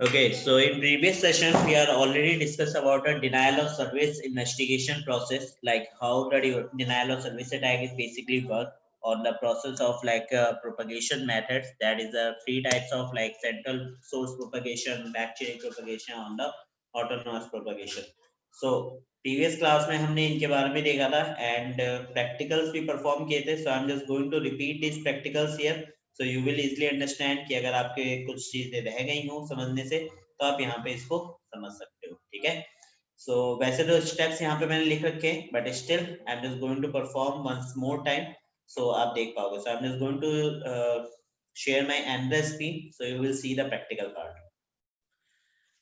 Okay, so in previous session we are already discussed about a denial of service investigation process, like how the denial of service attack is basically work, or the process of like propagation methods. That is the three types of like central source propagation, backchaining propagation, on the autonomous propagation. So previous class में हमने इनके बारे में देखा था and practicals भी perform किए थे. So I'm just going to repeat these practicals here. So you will easily understand कि अगर आपके कुछ चीजें रह गई हो समझने से तो आप यहाँ पे इसको समझ सकते हो. ठीक है. So वैसे तो स्टेप्स यहाँ पे मैंने लिख रखे हैं, but still I'm just going to perform once more time. So आप देख पाओगे. So I'm just going to share my another screen so you will see the practical part.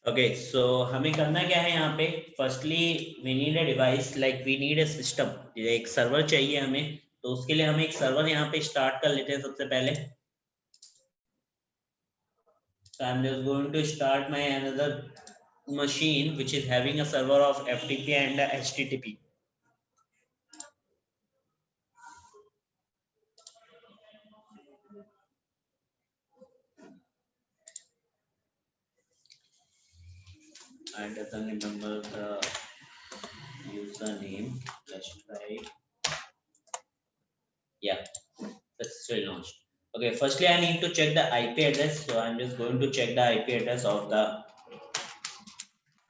Okay, so हमें करना क्या है यहाँ पे. Firstly we need a device, like we need a system. एक सर्वर चाहिए हमें, तो उसके लिए हम एक सर्वर यहाँ पे स्टार्ट कर लेते हैं सबसे पहले. So I'm just going to start my another machine which is having a server of FTP and HTTP. I doesn't remember the username. Let's try. Yeah, successfully launched. Okay, firstly I need to check the IP address. So I'm just going to check the IP address of the.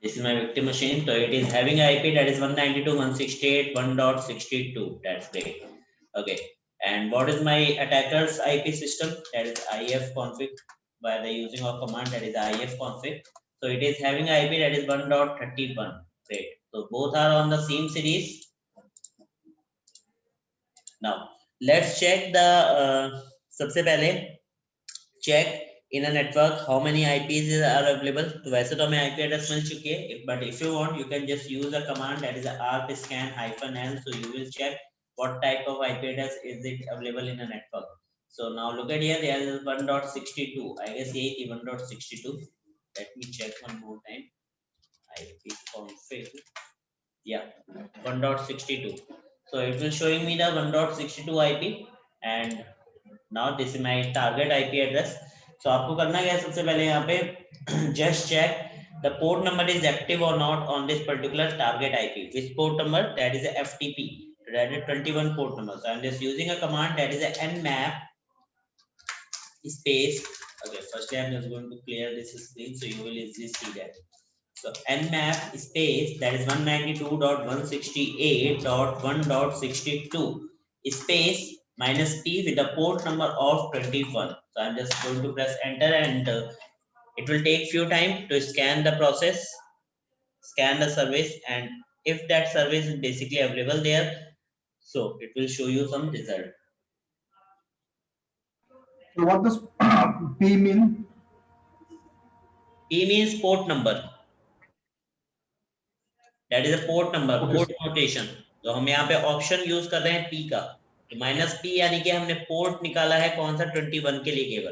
This is my victim machine. So it is having IP that is 192.168.1.62. That's great. Okay. And what is my attacker's IP system? That is ifconfig by the using of command, that is ifconfig. So it is having IP that is 1.31. Great. So both are on the same series. Now let's check the सबसे पहले check in a network how many IPs are available. तो वैसे तो हमें IP address मिल चुकी है, but if you want you can just use a command that is arpscan-l. So you will check what type of IP address is it available in a network. So now look at here, there is 1.62. I guess यही थी 1.62. Let me check one more time. IP config. Yeah, 1.62. So it will showing me the 1.62 IP, and now this is my target IP address. So आपको करना क्या है सबसे पहले यहाँ पे just check the port number is active or not on this particular target IP. Which port number? That is a FTP. That is 21 port number. So I'm just using a command that is a nmap space. Okay, firstly I'm just going to clear this screen so you will easily see that. So nmap space, that is 192.168.1.62 space minus p with the port number of 21. So I'm just going to press enter, and it will take few time to scan the process, scan the service, and if that service is basically available there, so it will show you some result. So what does P mean? P means port number. That is a port number, Okay. port notation. तो हम यहाँ पे option use कर रहे हैं P का. तो minus P यानी कि हमने पोर्ट निकाला है कौन सा 21 के लिए केवल.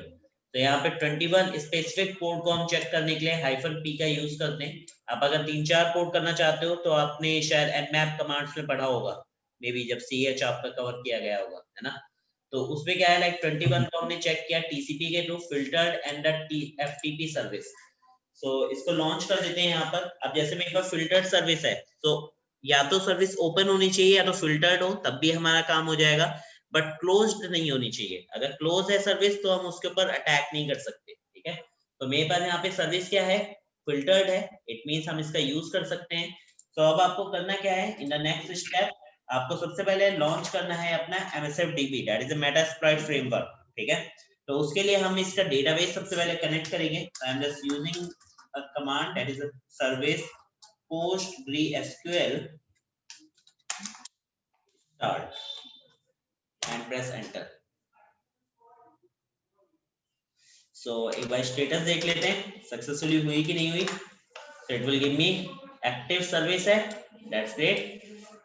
तो यहाँ पे 21 स्पेसिफिक पोर्ट को हम चेक करने के लिए -P का यूज करते हैं. आप अगर 3-4 पोर्ट करना चाहते हो तो आपने शायद nmap कमांड्स में पढ़ा होगा, मे बी जब ch आपका कवर किया गया होगा, है ना. तो उसमें क्या है, लाइक 21 को हमने चेक किया TCP के through, filtered and the FTP service. So इसको लॉन्च कर देते हैं यहाँ पर. अब जैसे मेरे पास फिल्टर्ड सर्विस है, तो या तो सर्विस ओपन होनी चाहिए या तो फिल्टर्ड हो, तब भी हमारा काम हो जाएगा, बट क्लोज्ड नहीं होनी चाहिए. अगर क्लोज है सर्विस तो हम उसके ऊपर अटैक नहीं कर सकते. ठीक है. तो मेरे पास यहाँ पे सर्विस क्या है, फिल्टर्ड है. इट मींस हम इसका यूज कर सकते हैं. तो अब आपको करना क्या है, इन द नेक्स्ट स्टेप आपको सबसे पहले लॉन्च करना है अपना MSFDB, that is a Metasploit framework. ठीक है. तो उसके लिए हम इसका डेटाबेस सबसे पहले कनेक्ट करेंगे. आई am just using a command that is a service PostgreSQL start and press enter. So एक बार स्टेटस देख लेते हैं सक्सेसफुली हुई कि नहीं हुई. So it will give me active service है. That's great.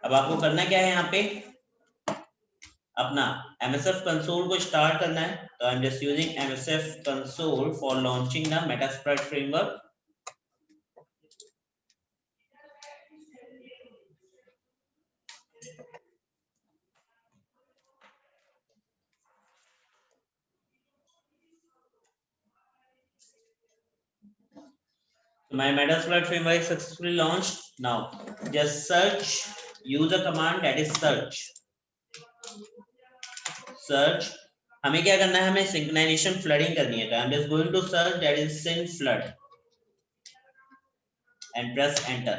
अब आपको करना क्या है, यहाँ पे अपना MSF console को स्टार्ट करना है. तो I am just using MSF console for launching the Metasploit framework. My Metasploit framework is successfully launched. Now just search, use a command that is search. Search, हमें क्या करना है, हमें synchronization flooding करनी है, तो I'm just going to search that is syn flood and press enter.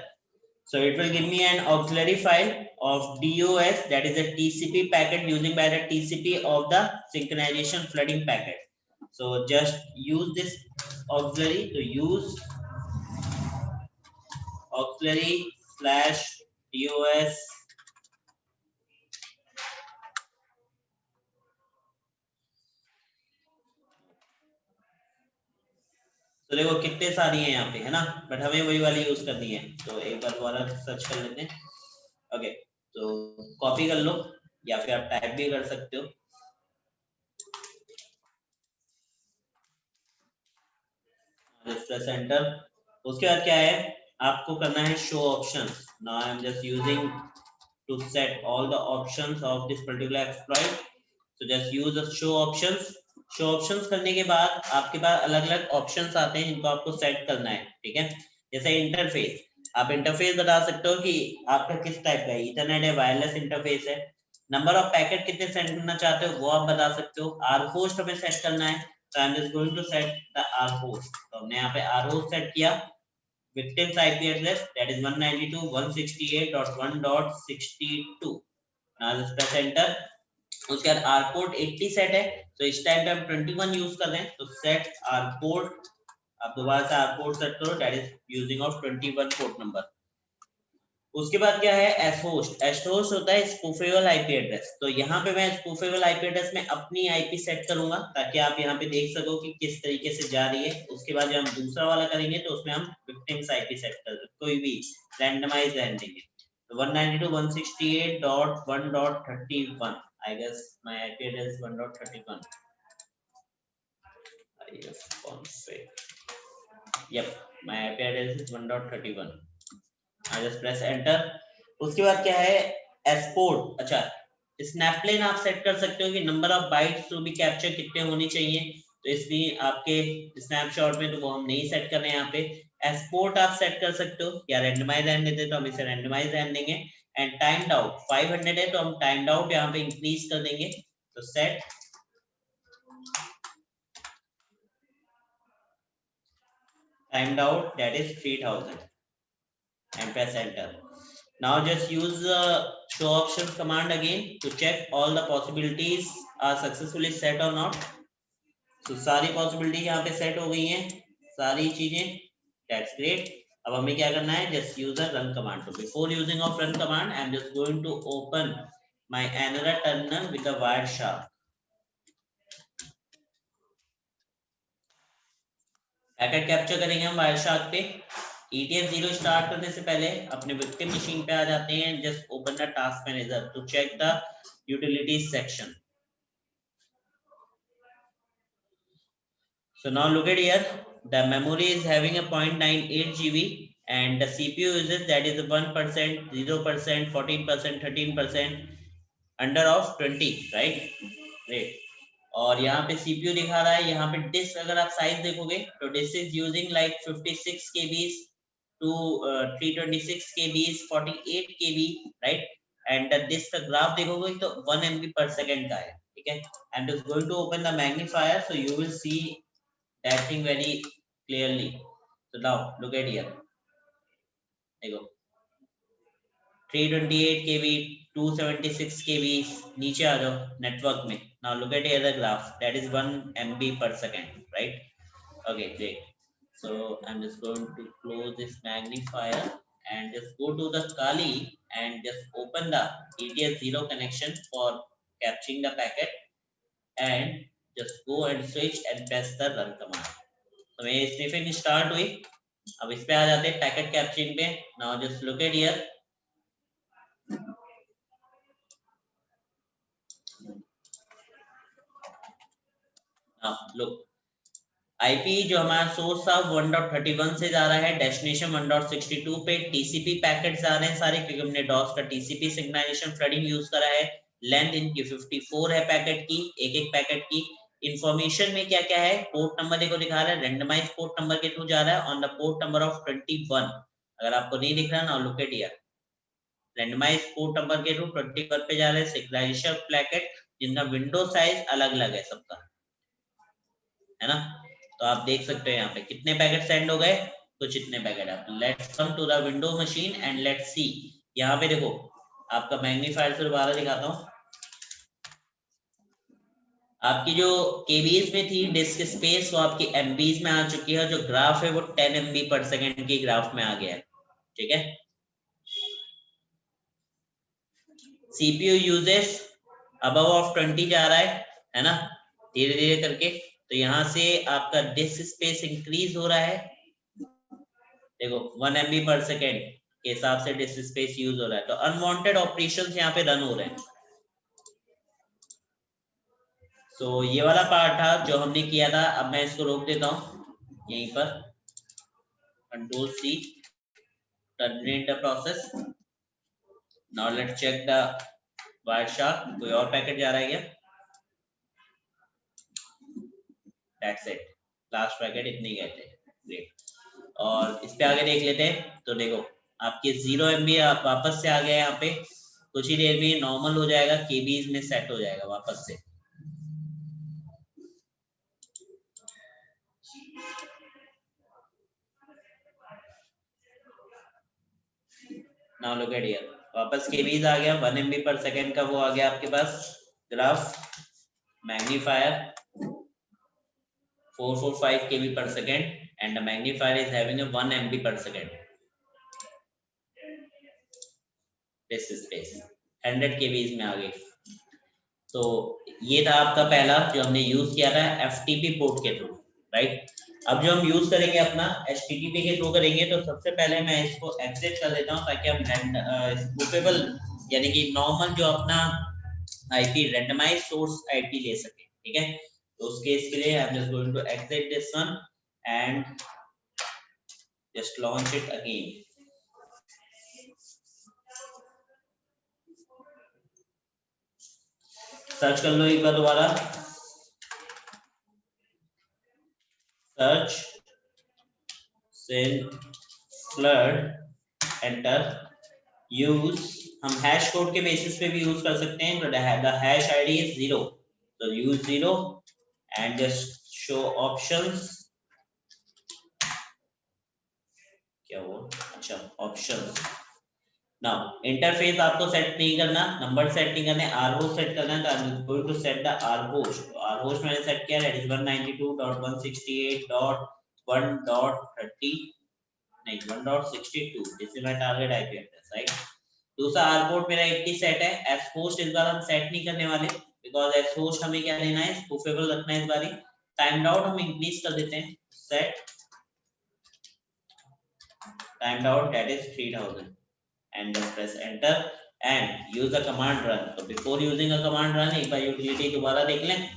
So it will give me an auxiliary file of DOS, that is a TCP packet using by the TCP of the synchronization flooding packet. So just use this auxiliary to use auxiliary /DOS तो देखो कितने सारी हैं यहाँ पे, है ना, but हमें वही वाली यूज करनी है, तो एक बार दोबारा सर्च कर लेते हैं। ओके, तो कॉपी कर लो या फिर आप टाइप भी कर सकते हो। Press enter. उसके बाद क्या है, आपको करना है show options. Now I am just using to set all the options of this particular exploit, so just use the show options। Show options करने के बाद आपके पास अलग अलग ऑप्शंस आते हैं जिनको आपको सेट करना है, ठीक है। जैसे इंटरफेस, आप इंटरफेस बता सकते हो कि आपका किस टाइप का है, इथरनेट है, वायरलेस इंटरफेस है। नंबर ऑफ पैकेट कितने सेंड करना चाहते हो वो आप बता सकते हो। आर होस्ट हमें सेट करना है, तो I am just going to set the R host. तो हमने यहाँ पे आर होस्ट सेट किया। Victims IP address that is 192.168.1.62। Now just press enter. उसके बाद आर पोर्ट 80 सेट है, तो इस टाइम पे हम 21 यूज कर रहे हैं, तो सेट आर पोर्ट, आप दोबारा से आर पोर्ट सेट करो, that is using of 21 port number. उसके बाद क्या है, एस होस्ट। एस होस्ट होता है स्पूफेबल आईपी एड्रेस, तो यहाँ पे मैं स्पूफेबल आईपी एड्रेस में अपनी आईपी सेट करूंगा ताकि आप यहाँ पे देख सको कि किस तरीके से जा रही है। उसके बाद जब हम दूसरा वाला करेंगे तो उसमें हम विक्टिम्स आईपी सेट कर देंगे, कोई भी रैंडमाइज रहने देंगे। तो 192.168.1.31, I guess my IP address is 1.31. config. Yep, my IP address is 1.31. I just press enter. उसके बाद क्या है, एक्सपोर्ट। अच्छा, स्नैपप्लेन आप सेट कर सकते हो कि number of bytes to be capture कितने होनी चाहिए, तो इसलिए आपके स्नैपशॉट में तो वो हम नहीं सेट कर रहे हैं। यहाँ पे एक्सपोर्ट आप सेट कर सकते हो, या रैंडमाइज रहने देते तो हम इसे रैंडमाइज रहने देंगे। एंड टाइम्ड आउट 500 है, तो हम टाइम्ड आउट यहाँ पे इंक्रीज कर देंगे, तो set timed out, that is 3000, and press enter. Now just use the show options command again to check all the possibilities are successfully set or not. So सारी possibility यहाँ पे set हो गई हैं, सारी चीजें, that's great। अब हमें क्या करना है, just use the run command। So before using of run command, I am just going to open my another terminal with the Wireshark। Packet capture करेंगे हम वायरशार्क पे। ETS 0 स्टार्ट करने से पहले अपने विक्टिम मशीन पे आ जाते हैं, just open the task manager to check the utilities section. So now look at here, the memory is having a 0.98 GB and the CPU uses that is 1%, 0%, 14%, 13%, under of 20, right? Great। और यहाँ पे CPU दिखा रहा है, यहाँ पे disc अगर आप साइज देखोगे तो disk is using like 56 KB to 326 KB, 48 KB, right? And the disk का ग्राफ देखोगे तो 1 MB per second का है, ठीक है। I'm just going to open the magnifier so you will see that thing very clearly। So now look at here, देखो 328 KB, 276 KB, नीचे आ जाओ नेटवर्क में। Now look at here the graph, that is 1 MB per second, right? Okay, great। So I'm just going to close this magnifier and just go to the Kali and just open the ETS 0 connection for capturing the packet and just go and switch and press the run command। तो मेरी sniffing start हुई। अब इस पे आ जाते हैं packet capturing पे। Now just look at here, now look, IP जो हमारा सोर्स था 1.31 से जा रहा है, डेस्टिनेशन 1.62 पे। टीसीपी पैकेट्स आ रहे हैं सारे, क्योंकि हमने डॉस का टीसीपी सिग्नलाइजेशन फ्लडिंग यूज करा है। लेंथ इनकी 54 है पैकेट की, एक एक पैकेट की। इंफॉर्मेशन में क्या क्या है, पोर्ट नंबर देखो दिखा रहा है, रेंडमाइज पोर्ट नंबर के थ्रू जा रहा है on the port number of 21। अगर आपको नहीं दिख रहा ना, look at here, randomise port number के थ्रू 21 पे जा रहे हैं। सिंक्रोनाइजेशन पैकेट जिनका विंडो साइज अलग अलग है सबका, है ना। तो आप देख सकते हो यहाँ पे कितने पैकेट सेंड हो गए, कुछ इतने पैकेट। आप let's come to the window machine and let's see. यहाँ पे देखो आपका मैग्नीफायर से दोबारा दिखाता हूँ। आपकी जो केबीज में थी डिस्क स्पेस वो आपकी एमबीज में आ चुकी है। जो ग्राफ है वो 10 MB पर सेकेंड की ग्राफ में आ गया है, ठीक है। सीपीयू यूजेस अबव ऑफ 20 जा रहा है ना, धीरे धीरे करके। तो यहाँ से आपका डिस्क स्पेस इंक्रीज हो रहा है, देखो 1 MB पर सेकेंड के हिसाब से डिस्क स्पेस यूज हो रहा है। तो अनवांटेड ऑपरेशंस यहाँ पे रन हो रहे हैं। तो ये वाला पार्ट था जो हमने किया था। अब मैं इसको रोक देता हूँ यहीं पर, control C, terminate the process. Now let's check the Wireshark. कोई और पैकेट जा रहा है क्या? दैट्स इट, लास्ट पैकेट इतने ही गए थे, ग्रेट। और इस पे आगे देख लेते हैं। तो देखो आपके 0 MB आप वापस से आ गए यहाँ पे, कुछ ही देर में नॉर्मल हो जाएगा, केबीज में सेट हो जाएगा वापस से। नाउ लुक एट हियर, वापस केबीज आ गया, 1 MB पर सेकेंड का वो आ गया आपके पास graph. Magnifier 445 KB per second and the magnifier is having a 1 MB per second. This is space 100 KB में आ गई। तो ये था आपका पहला जो हमने यूज किया था FTP पोर्ट के थ्रू, राइट। अब जो हम यूज करेंगे अपना HTTP के थ्रू करेंगे, तो सबसे पहले मैं इसको एग्जिट कर देता हूँ ताकि हम स्कूपेबल यानी कि नॉर्मल जो अपना IP रेंडमाइज सोर्स IP ले सके, ठीक है। तो उस केस के लिए I am just going to exit this one and just launch it again. Search कर लो एक बार दोबारा, search SYN flood enter use. हम हैश कोड के बेसिस पे भी यूज कर सकते हैं। तो द हैश आईडी इज 0, तो use 0 and just show options. क्या वो, अच्छा ऑप्शंस। नाउ इंटरफेस आपको सेट नहीं करना, नंबर सेट नहीं करने, आर होस्ट सेट करना है। तो I am going to set the R host. तो आर होस्ट मैंने सेट किया, दैट इज 192.168.1.30 नहीं 1.62, this is my target IP address, right. दूसरा आर पोर्ट मेरा 80 सेट है। एस होस्ट इस बार हम सेट नहीं करने वाले, बिकॉज एस होस्ट हमें क्या लेना है, स्पूफेबल रखना है इस बार। टाइम्ड आउट हम इंक्रीज कर देते हैं, set timed out, that is 3000, and just press enter and use the command run. So before using a command run एक बार यूटिलिटी दोबारा देख लें।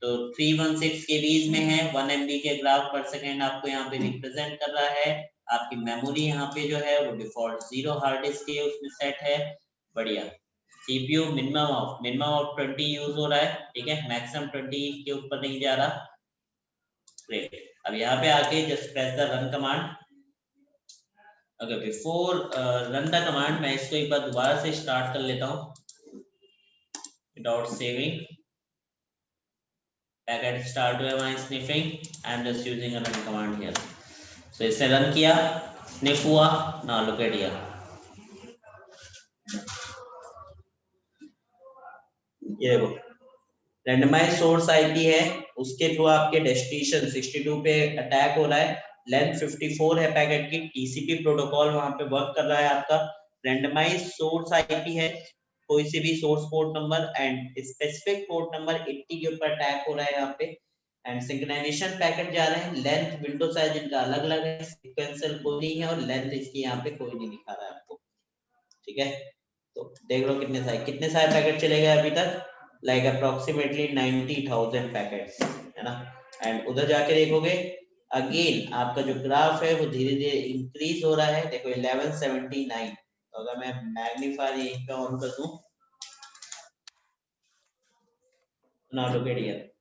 तो 316 केबीज में है, 1 MB के ग्राफ पर सेकेंड आपको यहाँ पे रिप्रेजेंट कर रहा है। आपकी मेमोरी यहाँ पे जो है वो डिफॉल्ट 0 हार्ड डिस्क के उसमें सेट है, बढ़िया। सीपीयू मिनिमम ऑफ 20 यूज हो रहा है, ठीक है, मैक्सिमम 20 के ऊपर नहीं जा रहा, ग्रेट। अब यहाँ पे आके just press the run command. अगर बिफोर रन द कमांड मैं इसको एक बार दोबारा से स्टार्ट कर लेता हूँ विदाउट सेविंग। पैकेट स्टार्ट हुआ वहाँ sniffing, I am just using a run command here. So इससे रन किया, स्निफ हुआ, नाउ लुक एट हियर, ये देखो रेंडमाइज सोर्स आईपी है, उसके थ्रू आपके डेस्टिनेशन 62 पे अटैक हो रहा है। लेंथ 54 है पैकेट की, टीसीपी प्रोटोकॉल वहां पे वर्क कर रहा है आपका। रेंडमाइज सोर्स आईपी है, कोई से भी source port number and specific port number 80 के ऊपर अटैक हो रहा है यहाँ पे। एंड सिंक्रोनाइजेशन पैकेट जा रहे हैं, लेंथ विंडो साइज इनका अलग अलग है, सीक्वेंशियल कोई नहीं है और लेंथ इसकी यहाँ पे कोई नहीं दिखा रहा है आपको, ठीक है। तो देख लो कितने सारे पैकेट चले गए अभी तक, लाइक अप्रोक्सीमेटली 90,000 पैकेट्स, है ना। एंड उधर जाके देखोगे अगेन आपका जो ग्राफ है वो धीरे धीरे इंक्रीज हो रहा है, देखो 1179। तो अगर मैं मैग्नीफायर यहीं पे ऑन कर दूं, now look at here,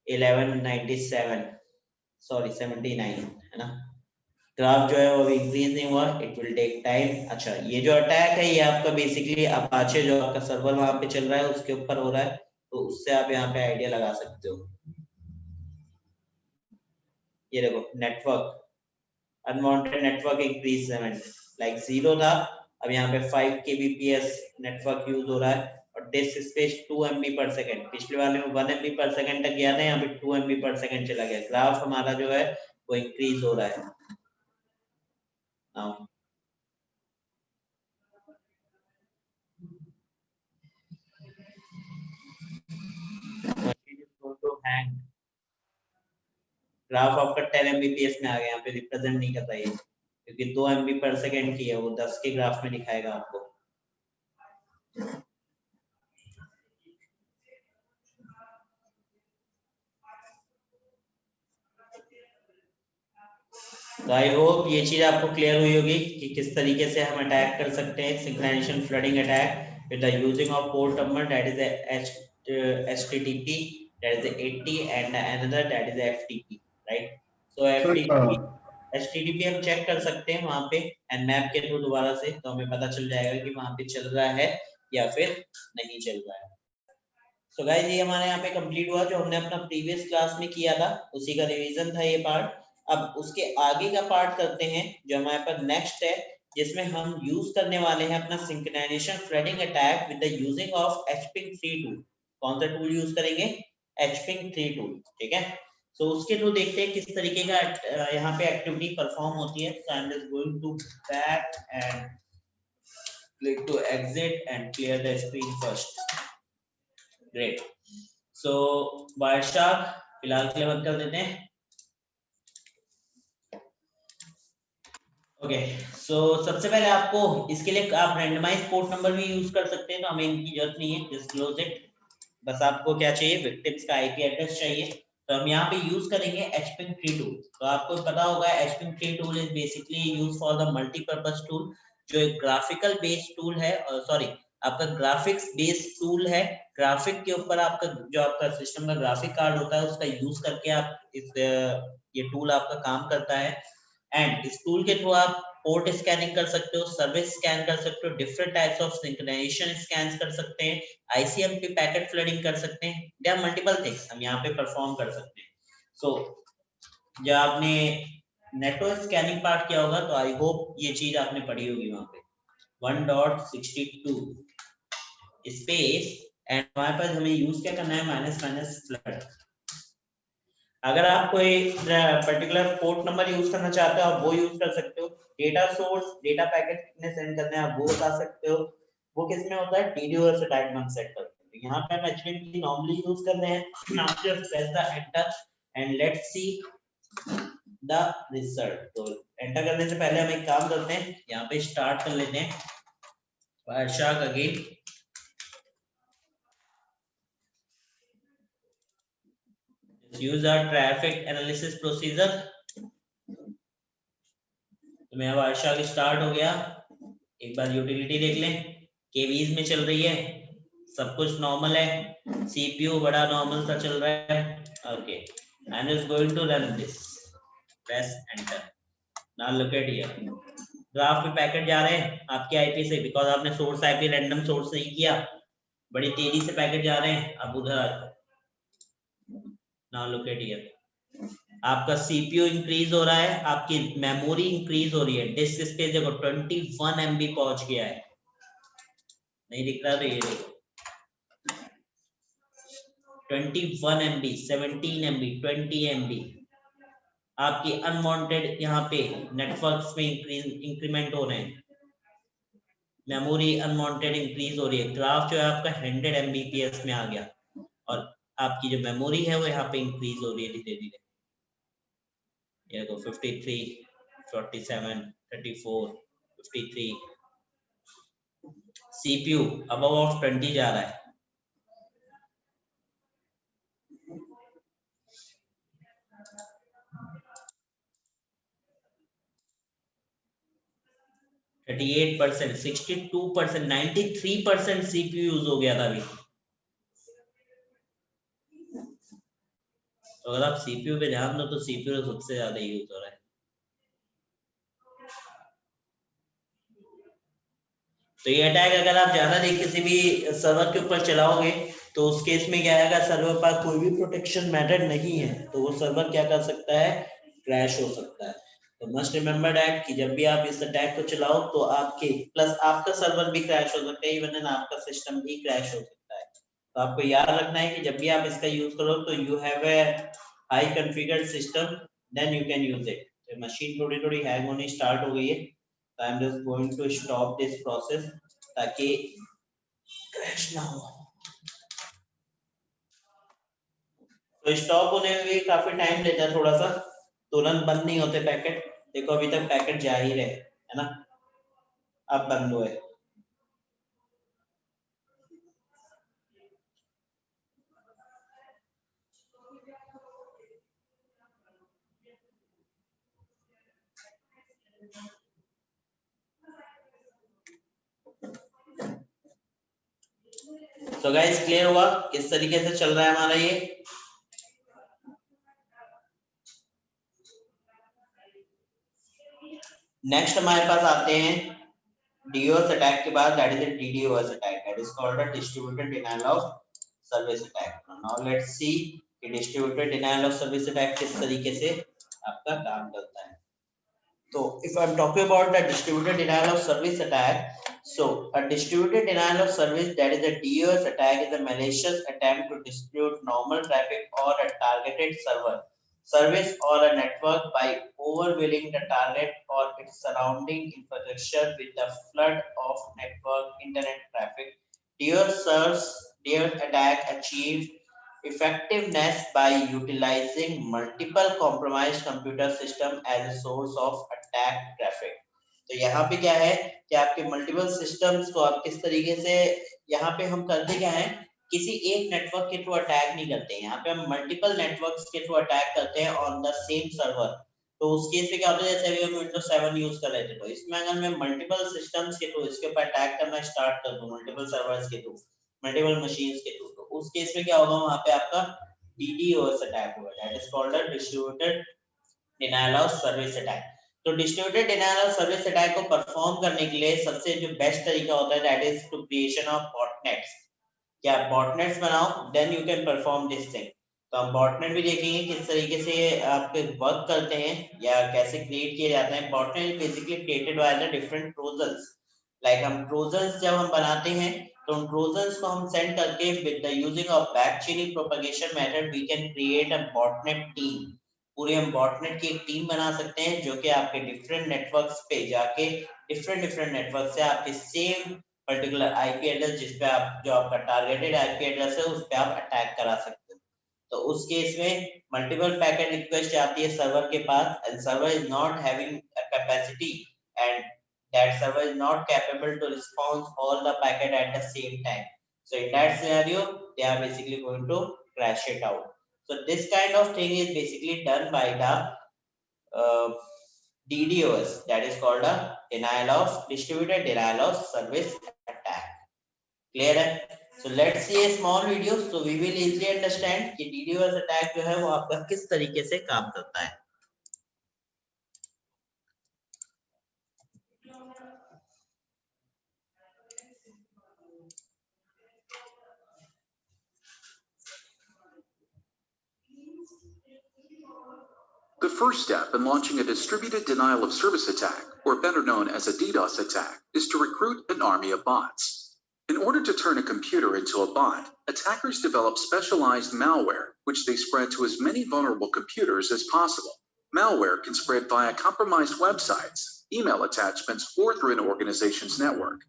1197 sorry 79 है ना। ग्राफ जो है वो इंक्रीज नहीं हुआ, इट विल टेक टाइम। अच्छा, ये जो अटैक है ये आपका बेसिकली अपाचे जो आपका सर्वर वहां पे चल रहा है उसके ऊपर हो रहा है, तो उससे आप यहाँ पे आइडिया लगा सकते हो। ये देखो network unwanted network increment, like 0 था, अब यहाँ पे 5 kbps नेटवर्क यूज हो रहा है और डिस्क स्पेस 2 MB पर सेकंड, पिछले वाले में 1 MB पर सेकंड तक गया था, यहाँ पे 2 MB पर सेकंड चला गया। ग्राफ हमारा जो है वो इंक्रीज हो रहा है। Now, machine is going to hang। Graph आपका 10 Mbps में आ गया, यहाँ पे रिप्रेजेंट नहीं करता ये, क्योंकि 2 MB पर सेकंड की है, वो 10 के ग्राफ में दिखाएगा आपको। तो आई होप ये चीज आपको क्लियर हुई होगी कि किस तरीके से हम अटैक कर सकते हैं synchronization flooding attack with the using of port number that is HTTP, that is 80 and another that is FTP, right? So So, FTP HTTP हम चेक कर सकते हैं वहां पे nmap के थ्रू दोबारा से, तो हमें पता चल जाएगा कि वहां पे चल रहा है या फिर नहीं चल रहा है। सो गाइस ये हमारे यहाँ पे कंप्लीट हुआ, जो हमने अपना प्रीवियस क्लास में किया था उसी का रिवीजन था ये पार्ट। अब उसके आगे का पार्ट करते हैं जो हमारे पास नेक्स्ट है, जिसमें हम यूज करने वाले हैं अपना synchronization threading attack with the using of hping3 tool. कौन सा टूल यूज करेंगे? hping3 टूल, ठीक है। सो उसके थ्रू देखते हैं किस तरीके का यहाँ पे एक्टिविटी परफॉर्म होती है। So I am just going to back and click to exit and clear the screen first. Great. So Wireshark फिलहाल के लिए बंद कर देते हैं। ओके, सो सबसे पहले आपको इसके लिए आप रैंडमाइज पोर्ट नंबर भी यूज कर सकते हैं, तो हमें इनकी जरूरत नहीं है, जस्ट क्लोज इट। बस आपको क्या चाहिए? विक्टिम्स का आईपी एड्रेस चाहिए, तो हम यहाँ पे यूज करेंगे hping3 टूल। तो आपको पता होगा hping3 tool is basically use for the multipurpose tool, जो एक ग्राफिकल बेस्ड टूल है, सॉरी आपका ग्राफिक्स बेस्ड टूल है। ग्राफिक के ऊपर आपका जो आपका सिस्टम का ग्राफिक कार्ड होता है उसका यूज करके आप ये टूल आपका काम करता है। एंड इस टूल के थ्रू आप पोर्ट स्कैनिंग कर सकते हो, सर्विस स्कैन कर सकते हो, different types of synchronization scan कर सकते हैं, ICMP पैकेट फ्लडिंग कर सकते हैं, देयर आर मल्टीपल थिंग्स हम यहाँ पे परफॉर्म कर सकते हैं। सो जब आपने नेटवर्क स्कैनिंग पार्ट किया होगा तो आई होप ये चीज आपने पढ़ी होगी वहां पे 1.62 स्पेस एंड हमारे पास हमें यूज क्या करना है? Minus minus flood. अगर आप कोई पर्टिकुलर पोर्ट नंबर यूज करना चाहते हो आप वो यूज कर सकते हो। डेटा सोर्स, डेटा पैकेट कितने सेंड करने हैं आप वो बता सकते हो। वो किस में होता है? DDoS अटैक में सेट करते हैं। यहाँ पे हम HTTP नॉर्मली यूज कर रहे हैं। Now just press the enter and let's see the result. तो एंटर करने से पहले हम एक काम करते हैं, यहाँ पे स्टार्ट कर लेते हैं Wireshark again. use our traffic analysis procedure। तो मेरा वायरशार्क स्टार्ट हो गया। एक बार यूटिलिटी देख लें, केवीज में चल रही है, सब कुछ नॉर्मल है, सीपीयू बड़ा नॉर्मल सा चल रहा है। Okay, I am just going to run this, press enter. Now look at here, graph पे पैकेट जा रहे हैं आपके आईपी से, बिकॉज आपने सोर्स आईपी रैंडम सोर्स नहीं किया, बड़ी तेजी से पैकेट जा रहे हैं। अब उधर नाउ लुक एट हियर, आपका सीपीयू इंक्रीज हो रहा है, आपकी मेमोरी इंक्रीज हो रही है, डिस्क स्पेस देखो 21 MB पहुंच गया है। नहीं दिख रहा तो ये देखो 21 MB, 17 MB, 20 MB आपकी अनवांटेड यहाँ पे नेटवर्क्स में इंक्रीमेंट हो रहे हैं, मेमोरी अनवांटेड इंक्रीज हो रही है। ग्राफ जो है आपका 100 Mbps में आ गया और आपकी जो मेमोरी है वो यहाँ पे इंक्रीज हो रही है धीरे धीरे। ये देखो 53, 47, 34, 53, CPU above of 20 जा रहा है। %, 62%, 93% CPU यूज हो गया था अभी। अगर आप सीपीयू पे ध्यान दो तो सीपीयू सबसे ज्यादा यूज हो रहा है। तो ये अटैक अगर आप ज्यादा देर किसी भी सर्वर के ऊपर चलाओगे तो उस केस में क्या है, सर्वर पर कोई भी प्रोटेक्शन मेथड नहीं है तो वो सर्वर क्या कर सकता है, क्रैश हो सकता है। तो मस्ट रिमेम्बर दैट कि जब भी आप इस अटैक को चलाओ तो आपके प्लस आपका सर्वर भी क्रैश हो सकता है, इवन आपका सिस्टम भी क्रैश हो सकता है। तो आपको याद रखना है कि जब भी आप इसका यूज करो तो you have a high configured system, then you can use it. तो मशीन थोड़ी थोड़ी हैंग होनी स्टार्ट हो गई है, तो I am just going to stop this process ताकि क्रैश ना हो। तो स्टॉप होने में भी काफी टाइम लेता है थोड़ा सा, तुरंत बंद नहीं होते पैकेट। देखो अभी तक पैकेट जा ही रहे है ना, अब बंद हुए। तो गाइस क्लियर हुआ किस तरीके से चल रहा है हमारा ये। नेक्स्ट हमारे पास आते हैं DOS अटैक के बाद, that is a DDoS attack, that is called a distributed denial of service attack. Now let's see कि distributed denial of service attack किस तरीके से आपका काम करता है। So if I'm talking about the distributed denial of service attack, so a distributed denial of service, that is a DOS attack, is a malicious attempt to distribute normal traffic or a targeted service or a network by overwhelming the target or its surrounding infrastructure with a flood of network internet traffic. DOS attack achieved effectiveness by utilizing multiple compromised computer system as a source of attack traffic। तो यहाँ पे क्या है कि आपके multiple systems को आप किस तरीके से, यहाँ पे हम करते क्या है, किसी एक नेटवर्क के थ्रू अटैक नहीं करते, यहाँ पे हम मल्टीपल नेटवर्क्स के थ्रू अटैक करते हैं ऑन द सेम सर्वर। तो उस केस में क्या होता है, जैसे अभी हम विंडोज 7 यूज कर रहे थे, तो इसमें अगर मैं मल्टीपल सिस्टम्स के थ्रू इसके ऊपर अटैक करना स्टार्ट कर दूं, मल्टीपल सर्वर्स के थ्रू, मल्टीपल मशीन्स के थ्रू, तो उस केस में क्या होगा, वहां पे आपका DDoS अटैक होगा, that is called a distributed denial of service attack. तो distributed denial of service attack को परफॉर्म करने के लिए सबसे जो बेस्ट तरीका होता है, that is to creation of botnets. क्या बॉटनेट्स बनाओ, then you can perform this thing. तो हम बॉटनेट भी देखेंगे किस तरीके से आपके वर्क करते हैं या कैसे क्रिएट किए जाते हैं। Botnet basically created by the different trojans, like हम ट्रोजन्स जब हम बनाते हैं तो उन ट्रोजन्स को हम सेंड करके with the using of backchaining propagation method we can create a botnet team. पूरी हम बॉटनेट की एक टीम बना सकते हैं जो कि आपके डिफरेंट नेटवर्क्स पे जाके डिफरेंट नेटवर्क से आपके सेम पर्टिकुलर आईपी एड्रेस जिस पे आप, जो आपका टारगेटेड आईपी एड्रेस है उस पे आप अटैक करा सकते हो। तो उस केस में मल्टीपल पैकेट रिक्वेस्ट जाती है सर्वर के पास and server is not having a capacity and that server is not capable to respond all the packet at the same time. So in that scenario they are basically going to crash it out. So this kind of thing is basically done by the DDoS, that is called a distributed denial of service attack. Clear है? So let's see a small video so we will easily understand कि DDoS attack जो है वो आपका किस तरीके से काम करता है। The first step in launching a distributed denial of service attack, or better known as a DDoS attack, is to recruit an army of bots. In order to turn a computer into a bot, attackers develop specialized malware, which they spread to as many vulnerable computers as possible. Malware can spread via compromised websites, email attachments, or through an organization's network.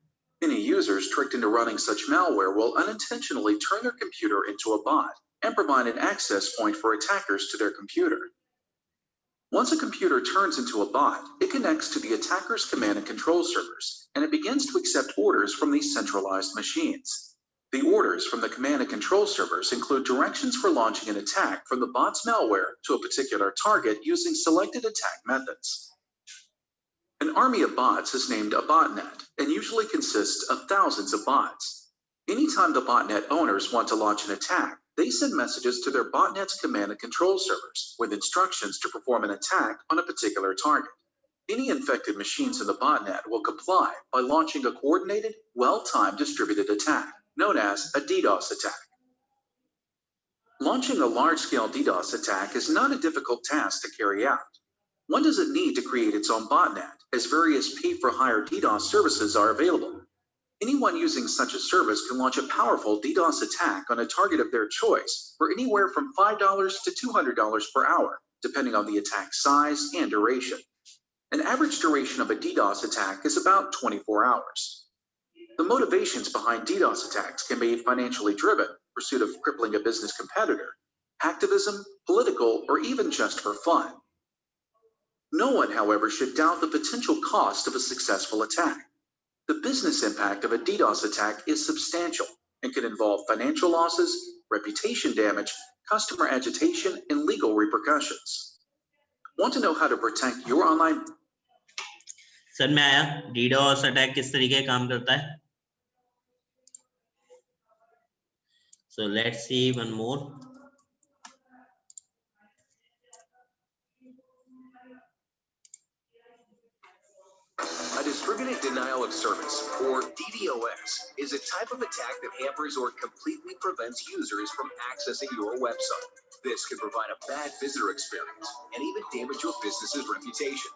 Many users tricked into running such malware will unintentionally turn their computer into a bot and provide an access point for attackers to their computer. Once a computer turns into a bot, it connects to the attacker's command and control servers, and it begins to accept orders from these centralized machines. The orders from the command and control servers include directions for launching an attack from the bot's malware to a particular target using selected attack methods. An army of bots is named a botnet and usually consists of thousands of bots. Anytime the botnet owners want to launch an attack, They send messages to their botnet's command and control servers with instructions to perform an attack on a particular target. Any infected machines in the botnet will comply by launching a coordinated, well-timed distributed attack, known as a DDoS attack. Launching a large-scale DDoS attack is not a difficult task to carry out. One doesn't need to create its own botnet, as various pay-for-hire DDoS services are available. Anyone using such a service can launch a powerful DDoS attack on a target of their choice for anywhere from $5 to $200 per hour, depending on the attack size and duration. An average duration of a DDoS attack is about 24 hours. The motivations behind DDoS attacks can be financially driven, pursuit of crippling a business competitor, hacktivism, political, or even just for fun. No one, however, should doubt the potential cost of a successful attack. The business impact of a DDoS attack is substantial and can involve financial losses, reputation damage, customer agitation, and legal repercussions. Want to know how to protect your online? Sir में आया DDoS attack किस तरीके काम करता है? So let's see one more. A distributed denial of service, or DDoS, is a type of attack that hampers or completely prevents users from accessing your website. This can provide a bad visitor experience and even damage your business's reputation.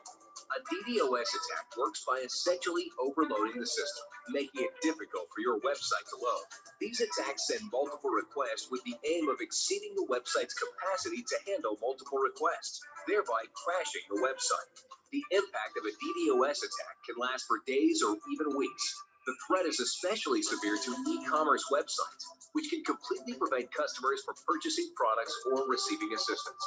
A DDoS attack works by essentially overloading the system, making it difficult for your website to load. These attacks send multiple requests with the aim of exceeding the website's capacity to handle multiple requests, thereby crashing the website. The impact of a DDoS attack can last for days or even weeks. The threat is especially severe to e-commerce websites, which can completely prevent customers from purchasing products or receiving assistance.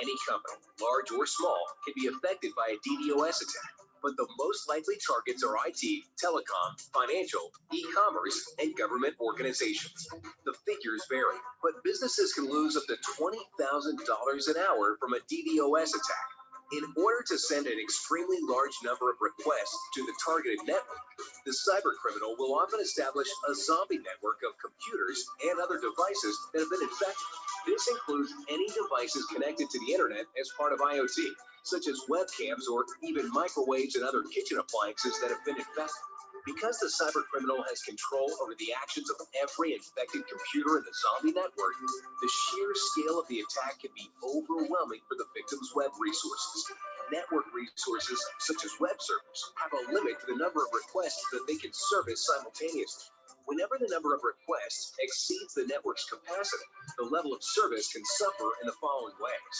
Any company, large or small, can be affected by a DDoS attack, but the most likely targets are IT, telecom, financial, e-commerce, and government organizations. The figures vary, but businesses can lose up to $20,000 an hour from a DDoS attack. In order to send an extremely large number of requests to the targeted network, the cybercriminal will often establish a zombie network of computers and other devices that have been infected. This includes any devices connected to the internet as part of IoT, such as webcams or even microwaves and other kitchen appliances that have been infected. Because the cybercriminal has control over the actions of every infected computer in the zombie network, the sheer scale of the attack can be overwhelming for the victim's web resources. Network resources, such as web servers, have a limit to the number of requests that they can service simultaneously. Whenever the number of requests exceeds the network's capacity, the level of service can suffer in the following ways.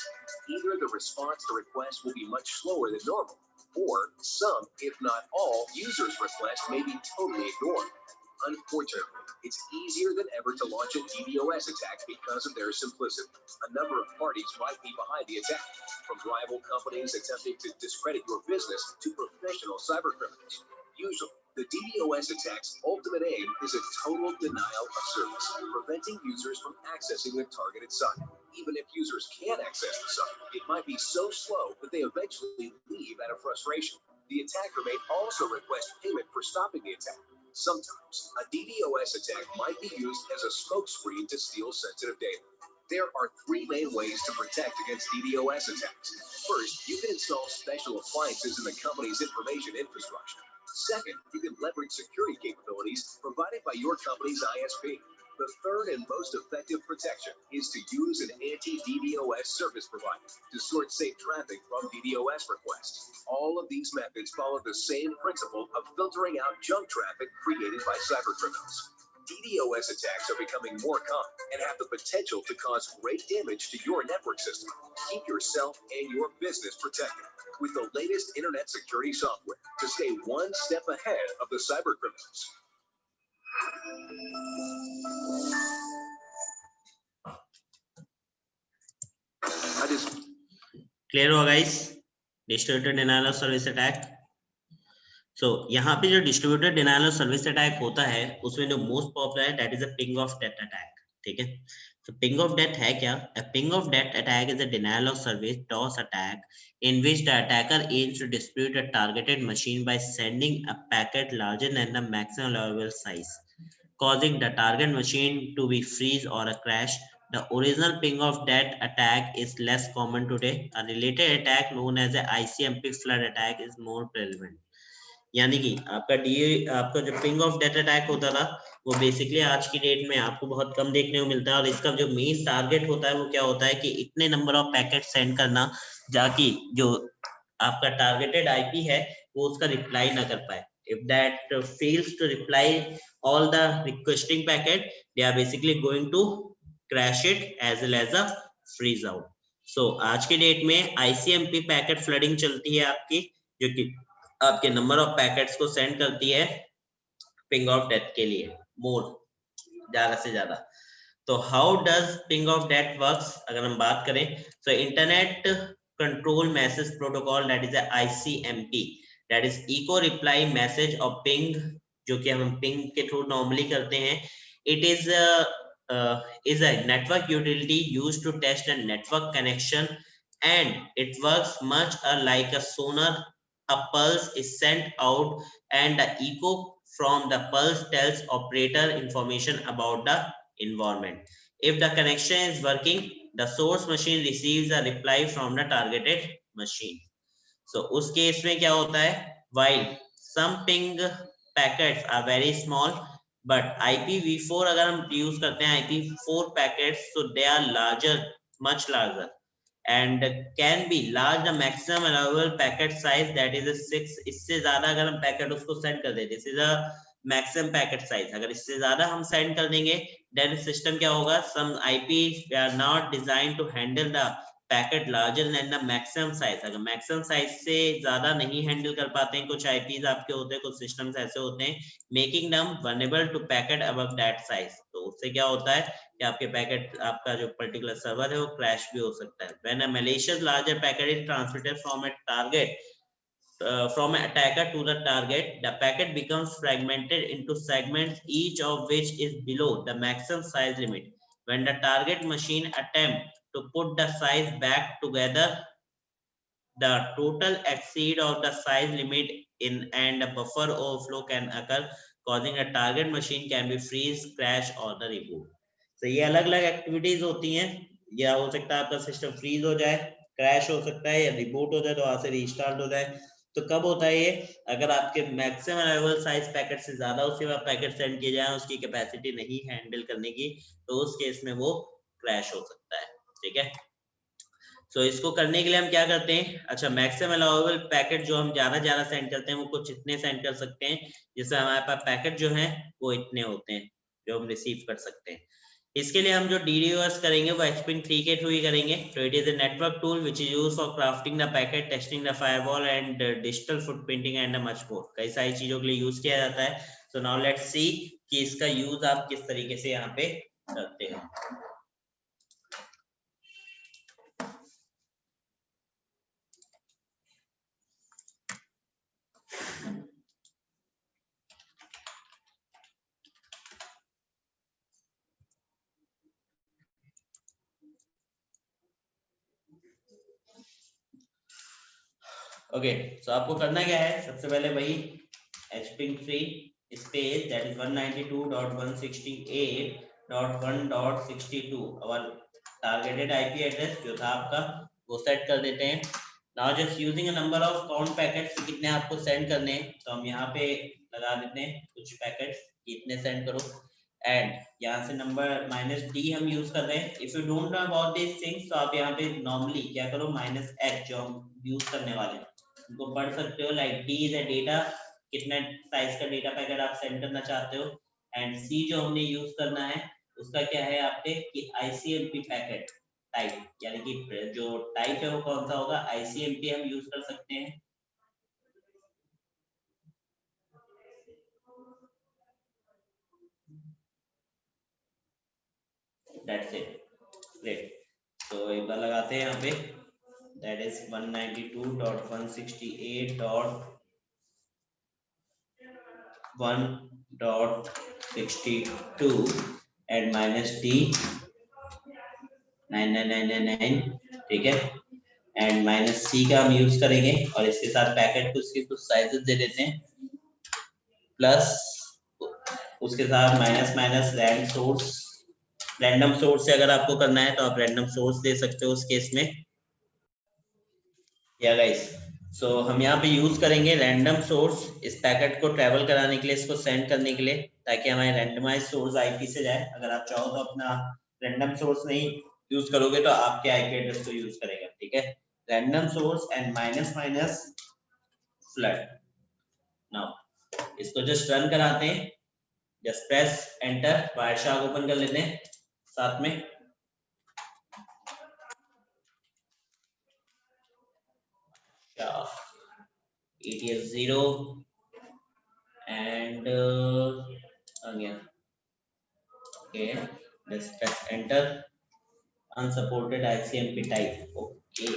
Either the response to requests will be much slower than normal, or some, if not all, users' requests may be totally ignored. Unfortunately, it's easier than ever to launch a DDoS attack because of their simplicity. A number of parties might be behind the attack, from rival companies attempting to discredit your business to professional cybercriminals. Usually, the DDoS attack's ultimate aim is a total denial of service, preventing users from accessing their targeted site. Even if users can access the site, it might be so slow that they eventually leave out of frustration. The attacker may also request payment for stopping the attack. Sometimes, a DDoS attack might be used as a smokescreen to steal sensitive data. There are three main ways to protect against DDoS attacks. First, you can install special appliances in the company's information infrastructure. Second, you can leverage security capabilities provided by your company's ISP. The third and most effective protection is to use an anti-DDoS service provider to sort safe traffic from DDoS requests. All of these methods follow the same principle of filtering out junk traffic created by cybercriminals. DDoS attacks are becoming more common and have the potential to cause great damage to your network system. Keep yourself and your business protected with the latest internet security software to stay one step ahead of the cybercriminals. Clear हुआ guys? Distributed denial of service attack. So यहाँ पे जो distributed denial of service attack होता है उसमें जो most popular है that is a ping of death attack. ठीक है, तो पिंग ऑफ डेथ है क्या? A ping of death attack is a denial of service DOS attack in which the attacker aims to dispute a targeted machine by sending a packet larger than the maximum allowable size, causing the target machine to be freeze or a crash The original ping of that attack is less common today. A related attack known as a ICMP flood attack is more prevalent. यानी कि आपका जो ping of date attack होता था वो basically आज की date में आपको बहुत कम देखने को मिलता है, और इसका जो मेन टारगेट होता है वो क्या होता है कि इतने नंबर ऑफ पैकेट सेंड करना जाकि जो आपका टारगेटेड आईपी है वो उसका रिप्लाई ना कर पाए. If that fails to reply all the requesting packet, they are basically going to crash it as well as a freeze out. So आज के डेट में ICMP पैकेट फ्लडिंग चलती है आपकी, जो कि आपके नंबर ऑफ पैकेट्स को सेंड करती है पिंग ऑफ डेथ के लिए मोर ज्यादा से ज्यादा. तो how does ping of death works अगर हम बात करें, so internet control message protocol that is ICMP, that is echo reply message और पिंग, जो कि हम पिंग के थ्रू नॉर्मली करते हैं. It is a network utility used to test a network connection, and it works much like a sonar. A pulse is sent out and the echo from the pulse tells operator information about the environment. If the connection is working, the source machine receives a reply from the targeted machine. So उस case में क्या होता है, while some ping packets are very small, but IPv4 अगर हम use करते हैं IPv4 packets, so they are larger, much larger, and can be large. The maximum allowable packet size that is a 6. इससे ज्यादा अगर हम पैकेट उसको send कर दें, this is a maximum packet size. अगर इससे ज्यादा हम सेंड कर देंगे, देन सिस्टम क्या होगा, some IP are not design to handle the packet larger than the maximum size. अगर मैक्सिमम साइज से ज्यादा नहीं हैंडल कर पाते हैं, कुछ आईपीज आपके होते हैं, कुछ सिस्टम्स ऐसे होते हैं, making them vulnerable to packet above that size. तो उससे क्या होता है कि आपके पैकेट, आपका जो पर्टिकुलर सर्वर है वो क्रैश भी हो सकता है. When a malicious larger packet is transmitted from a target from an attacker to the target, the packet becomes fragmented into segments, each of which is below the maximum size limit. When the target machine attempts to put the size back together, the total exceed of the size limit in and a buffer overflow can occur, causing a target machine can be freeze, crash or the reboot. तो ये अलग अलग activities होती हैं. या हो सकता है आपका सिस्टम फ्रीज हो जाए, क्रैश हो सकता है, या रिबूट हो जाए तो वहां से रीस्टार्ट हो जाए. तो कब होता है ये, अगर आपके मैक्सिमम अवेलेबल साइज पैकेट से ज्यादा उसके बाद पैकेट सेंड किए जाए, उसकी कैपेसिटी नहीं हैंडल करने की, तो उस केस में वो क्रैश हो सकता है. ठीक है. सो इसको करने के लिए हम क्या करते हैं, अच्छा मैक्सिमम अलाउएबल पैकेट जो हम ज्यादा सेंड करते हैं वो कुछ इतने सेंड कर सकते हैं, जिससे हमारे पास पैकेट जो है वो इतने होते हैं जो हम रिसीव कर सकते हैं. इसके लिए हम जो DDoS करेंगे वो HPing3 के थ्रू ही करेंगे. तो it is a network tool which is used for crafting the packet, testing the firewall and digital footprinting and much more. कई सारी चीजों के लिए यूज किया जाता है. सो नाउ लेट्स सी कि इसका यूज आप किस तरीके से यहाँ पे करते हैं. ओके, सो आपको करना क्या है, सबसे पहले वही HPing3 स्पेस दैट इज 192.168.1.62 और टारगेटेड आईपी एड्रेस जो था आपका वो सेट कर देते हैं. Now just using a number of count packets, कितने आपको सेंड करने हैं, तो हम यहाँ पे लगा देते हैं कुछ पैकेट्स, कितने सेंड करो, एंड यहाँ से नंबर -d हम यूज कर रहे हैं. If you don't know about this things, तो आप यहाँ पे नॉर्मली क्या करो, -h जो हम यूज करने वाले हैं उनको पढ़ सकते हो. Like d is a data, कितना साइज का डेटा पैकेट आप सेंड करना चाहते हो, एंड c जो हमने यूज करना है उसका क्या है आपके कि ICMP पैकेट टाइप, यानी कि जो टाइप है वो कौन सा होगा, ICMP हम यूज कर सकते हैं. That's it. ग्रेट. तो एक बार लगाते हैं यहाँ पे, दैट इज 192.168.1.62 एंड -d 99999. ठीक है. एंड -c का हम यूज करेंगे और इसके साथ पैकेट को इसके कुछ साइजेस दे देते हैं, प्लस उसके साथ minus rand source random source से अगर आपको करना है तो आप रैंडम सोर्स दे सकते हो उस केस में। या गाइस, सो हम यहाँ पे यूज करेंगे रैंडम सोर्स इस पैकेट को ट्रेवल कराने के लिए, इसको सेंड करने के लिए, ताकि हमारे रैंडमाइज सोर्स आईपी से जाए। अगर आप चाहो तो अपना रैंडम सोर्स नहीं यूज करोगे तो आपके आईपी एड्रेस को यूज करेगा, ठीक है। Random source and minus minus flood. Now इसको जस्ट रन कराते हैं, just press enter, Wireshark open कर लेते हैं साथ में। ETS 0 and again, okay, let's press enter, unsupported ICMP type, okay.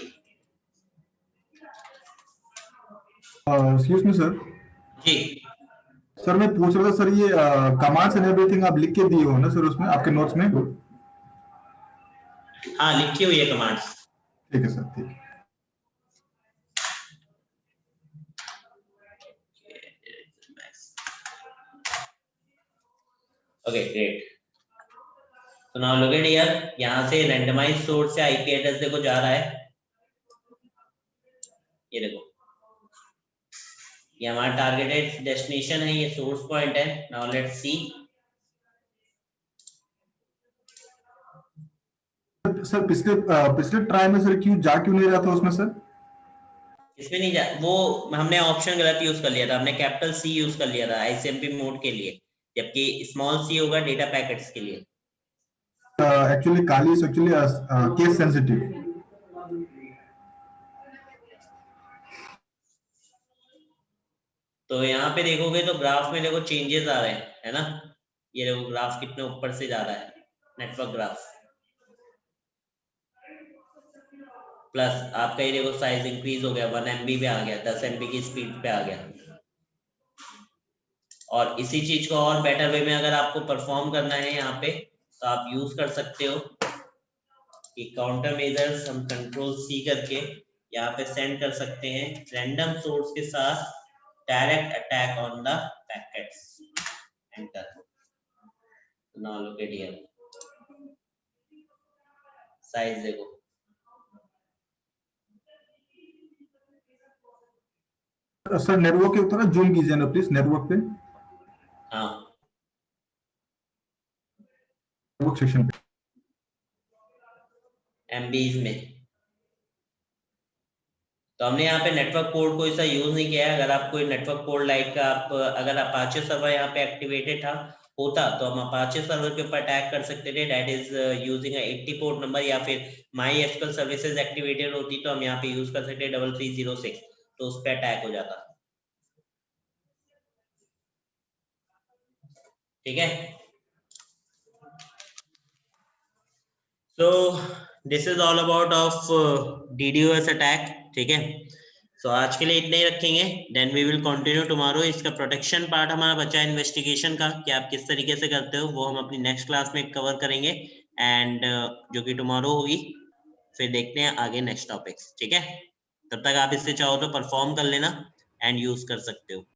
Excuse me sir. Ji sir मैं पूछ रहा था सर, ये कमांड्स एंड एवरीथिंग आप लिख के दिए हो ना सर उसमें, आपके नोट्स में? हाँ, लिखी हुई है कमांड्स। ठीक है सर, ठीक है। Okay great. तो नाउ लुक एट हियर, यहाँ से रैंडमाइज सोर्स से आईपी एड्रेस देखो जा रहा है, ये देखो, ये हमारा टारगेटेड डेस्टिनेशन है, ये सोर्स पॉइंट है। Now let's C. सर पिछले ट्राई में सर क्यों नहीं रहा था उसमें सर? इसमें नहीं जा, वो हमने ऑप्शन गलत यूज कर लिया था, हमने कैपिटल सी यूज कर लिया था आईसीएमपी मोड के लिए, जबकि स्मॉल सी होगा डेटा पैकेट्स के लिए। Actually Kali is actually case sensitive. तो यहाँ पे देखोगे तो ग्राफ में देखो चेंजेस आ रहे हैं, है ना। ये देखो ग्राफ कितने ऊपर से जा रहा है, नेटवर्क ग्राफ। प्लस आपका ये देखो साइज इंक्रीज हो गया, 1 MB पे आ गया, 10 MB की स्पीड पे आ गया। और इसी चीज को और बेटर वे में अगर आपको परफॉर्म करना है यहाँ पे, तो आप यूज कर सकते हो कि काउंटर मेजर्स हम कंट्रोल सी करके यहाँ पे सेंड कर सकते हैं रैंडम सोर्स के साथ direct attack on the packets. Enter. Now look at here, size देखो, सर नेटवर्क के ऊपर जूम कीजिए ना प्लीज, नेटवर्क पे, हाँ नेटवर्क सेक्शन पे, MBs में। तो हमने यहाँ पे नेटवर्क पोर्ट को ऐसा यूज नहीं किया है। अगर आप कोई नेटवर्क पोर्ट लाइक आप अगर अपाचे सर्वर यहाँ पे एक्टिवेटेड होता तो हम अपाचे सर्वर के ऊपर अटैक कर सकते थे, that is using 80 port number, या फिर माई एसक्यूएल सर्विसेज एक्टिवेटेड होती तो हम यहाँ पे यूज कर सकते 3306, तो उस पर अटैक हो जाता। ठीक है, so this is all about of DDoS attack। ठीक है, so आज के लिए इतने ही रखेंगे, then we will continue tomorrow। इसका प्रोटेक्शन पार्ट हमारा बचा है इन्वेस्टिगेशन का, कि आप किस तरीके से करते हो, वो हम अपनी नेक्स्ट क्लास में कवर करेंगे, एंड जो कि टुमारो होगी। फिर देखते हैं आगे नेक्स्ट टॉपिक्स। ठीक है, तब तक आप इससे चाहो तो परफॉर्म कर लेना एंड यूज कर सकते हो।